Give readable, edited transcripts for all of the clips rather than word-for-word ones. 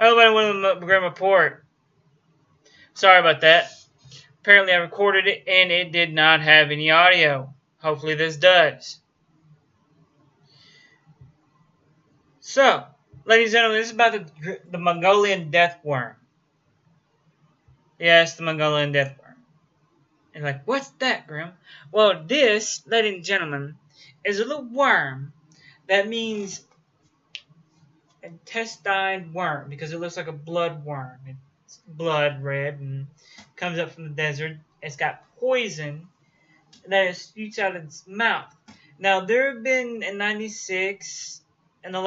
Oh, I went to Grim Report. Sorry about that. Apparently, I recorded it and it did not have any audio. Hopefully, this does. So, ladies and gentlemen, this is about the Mongolian Deathworm. Yes, the Mongolian Deathworm. And like, what's that, Grim? Well, this, ladies and gentlemen, is a little worm that means intestine worm because it looks like a blood worm. It's blood red and comes up from the desert. It's got poison that it shoots out of its mouth. Now, there have been in '96, in the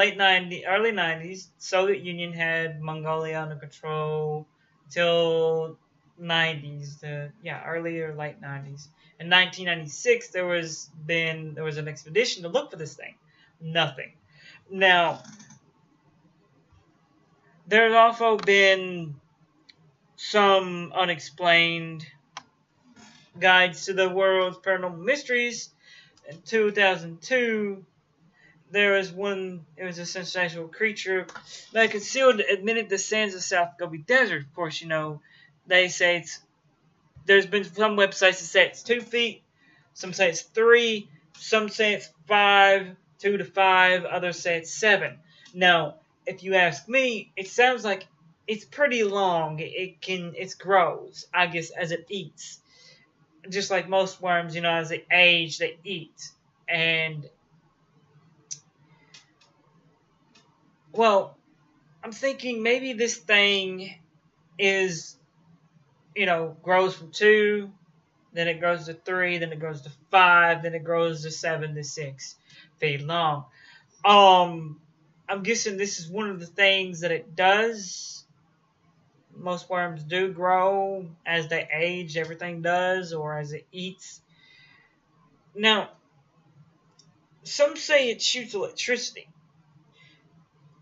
early '90s, Soviet Union had Mongolia under control till '90s, early or late '90s. In 1996, there was an expedition to look for this thing. Nothing. Now, there's also been some unexplained guides to the world's paranormal mysteries. In 2002, there was one. It was a sensational creature that concealed amid the sands of South Gobi Desert. Of course, they say it's. There's been some websites that say it's 2 feet. Some say it's 3. Some say it's 5, 2 to 5. Others say it's 7. Now, if you ask me, it sounds like it's pretty long. It grows, I guess, as it eats. Just like most worms, as they age, they eat. And, well, I'm thinking maybe this thing is, grows from 2, then it grows to 3, then it grows to 5, then it grows to 7 to 6 feet long. I'm guessing this is one of the things that it does. Most worms do grow as they age, everything does, or as it eats. Now, some say it shoots electricity.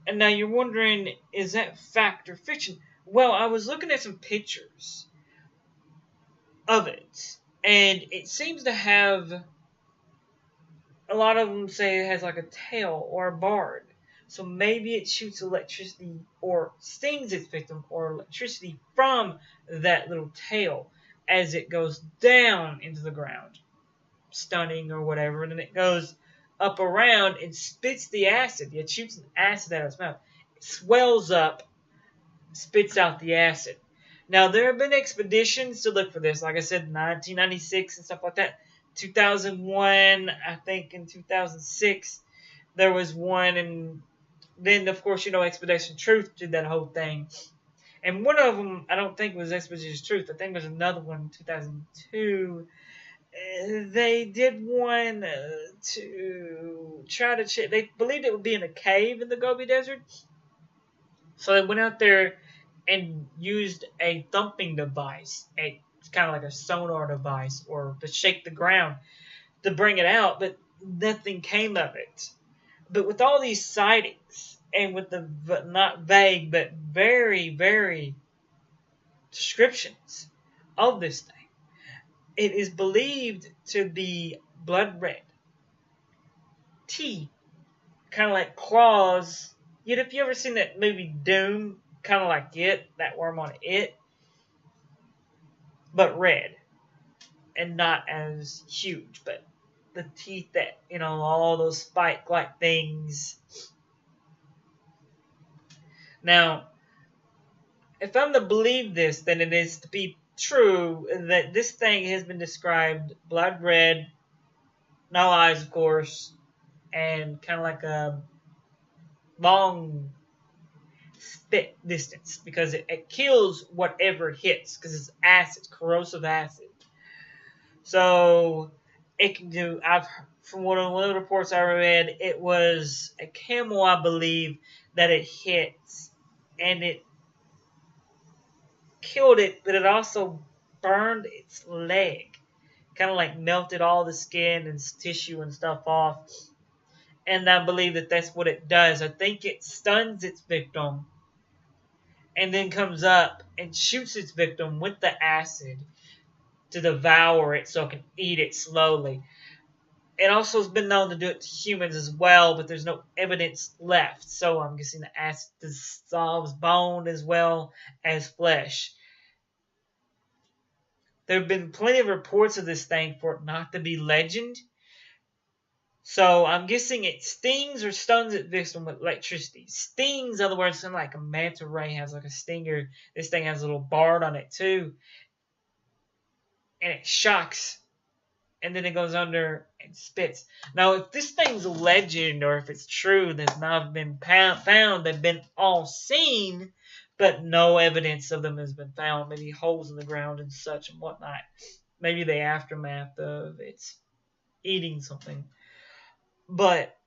And now you're wondering, is that fact or fiction? Well, I was looking at some pictures of it, and it seems to have, a lot of them say it has like a tail or a barb. So maybe it shoots electricity or stings its victim or electricity from that little tail as it goes down into the ground, stunning or whatever, and then it goes up around and spits the acid. It shoots an acid out of its mouth. It swells up, spits out the acid. Now, there have been expeditions to look for this, like I said, 1996 and stuff like that. 2001, I think in 2006, there was one, and then, of course, Expedition Truth did that whole thing. And one of them, I don't think was Expedition Truth. I think there's another one in 2002. They did one to try to check. They believed it would be in a cave in the Gobi Desert. So they went out there and used a thumping device. It's kind of like a sonar device, or to shake the ground to bring it out, but nothing came of it. But with all these sightings, and with the not vague, but very, very descriptions of this thing, it is believed to be blood red. Teeth, kind of like claws. Yet, if you ever seen that movie Doom, kind of like it, that worm on it, but red, and not as huge, but the teeth that, all those spike-like things. Now, if I'm to believe this, then it is to be true that this thing has been described blood red, no eyes, of course, and kind of like a long spit distance, because it kills whatever it hits, because it's acid, corrosive acid. So it can do. From one of the reports I read, it was a camel, I believe, that it hit, and it killed it, but it also burned its leg, kind of like melted all the skin and tissue and stuff off. And I believe that that's what it does. I think it stuns its victim and then comes up and shoots its victim with the acid to devour it so it can eat it slowly. it also has been known to do it to humans as well, but there's no evidence left. So I'm guessing the acid dissolves bone as well as flesh. There have been plenty of reports of this thing for it not to be legend. So I'm guessing it stings or stuns its victim with electricity. Stings, in other words, something like a manta ray has like a stinger. This thing has a little bard on it too. And it shocks. And then it goes under and spits. Now, if this thing's a legend or if it's true, that's not been found, they've been all seen, but no evidence of them has been found. Maybe holes in the ground and such and whatnot. Maybe the aftermath of its eating something. But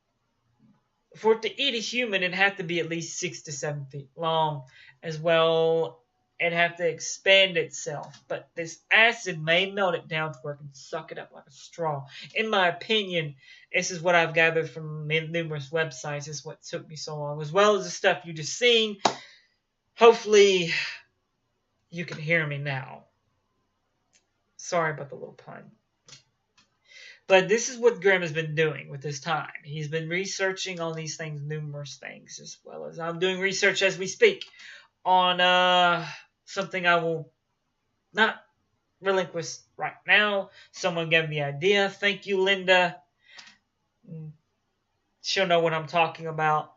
for it to eat a human, it'd have to be at least 6 to 7 feet long as well. It'd have to expand itself. But this acid may melt it down to where it can suck it up like a straw. In my opinion, this is what I've gathered from numerous websites. This is what took me so long. As well as the stuff you just seen. Hopefully, you can hear me now. Sorry about the little pun. But this is what Grimm has been doing with his time. He's been researching on these things, numerous things, as well as I'm doing research as we speak on something I will not relinquish right now. Someone gave me the idea. Thank you, Linda. She'll know what I'm talking about.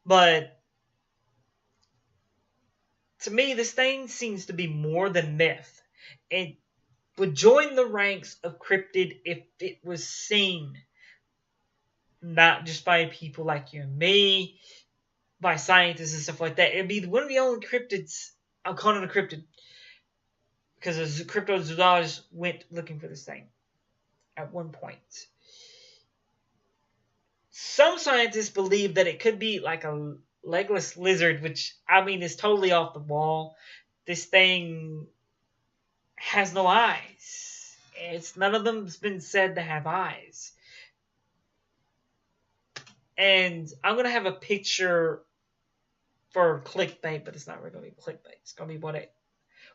But to me, this thing seems to be more than myth. It would join the ranks of cryptid if it was seen. Not just by people like you and me, by scientists and stuff like that. It'd be one of the only cryptids. I'm calling it a cryptid because the cryptozoologists went looking for this thing at one point. Some scientists believe that it could be like a legless lizard, which, I mean, is totally off the wall. This thing has no eyes. None of them's been said to have eyes. And I'm going to have a picture for clickbait, but it's not really going to be clickbait. It's going to be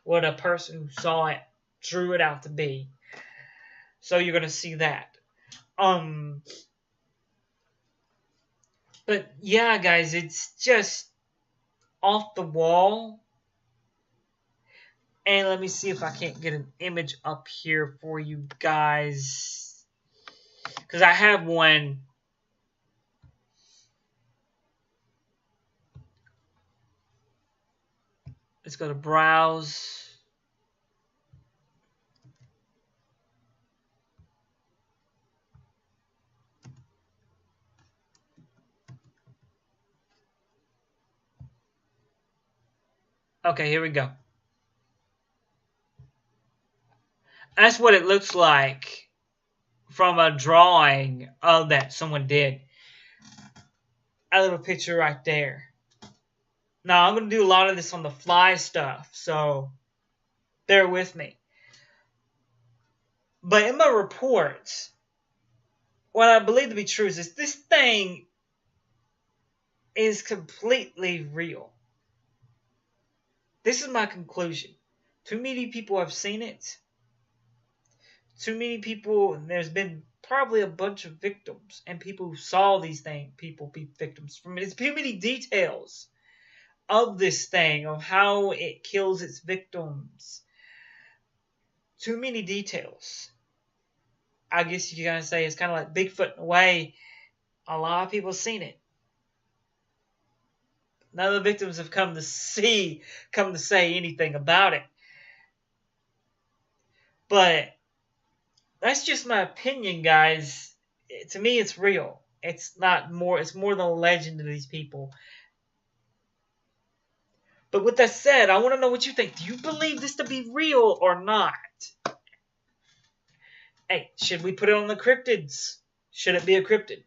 what a person who saw it drew it out to be. So you're going to see that. But yeah, guys, it's just off the wall. And let me see if I can't get an image up here for you guys. Because I have one. Let's go to browse. Okay, here we go. That's what it looks like from a drawing of that someone did. A little picture right there. Now, I'm going to do a lot of this on the fly stuff, so bear with me. But in my reports, what I believe to be true is this thing is completely real. This is my conclusion. Too many people have seen it. Too many people, and there's been probably a bunch of victims, and people who saw these things, people be victims from it. There's too many details of this thing, of how it kills its victims. Too many details. I guess you gotta say it's kind of like Bigfoot in a way. A lot of people have seen it. None of the victims have come to say anything about it. But that's just my opinion, guys. To me, it's real. It's more than a legend to these people. But with that said, I want to know what you think. Do you believe this to be real or not? Hey, should we put it on the cryptids? Should it be a cryptid?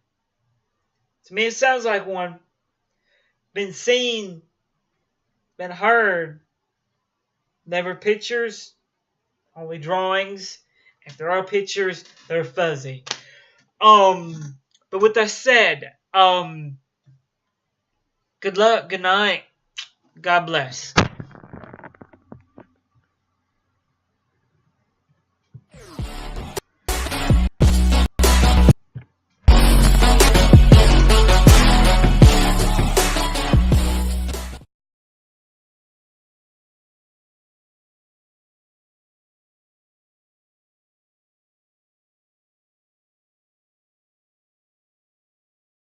To me, it sounds like one. Been seen, been heard. Never pictures, only drawings. If there are pictures, they're fuzzy. But with that said, good luck, good night, God bless.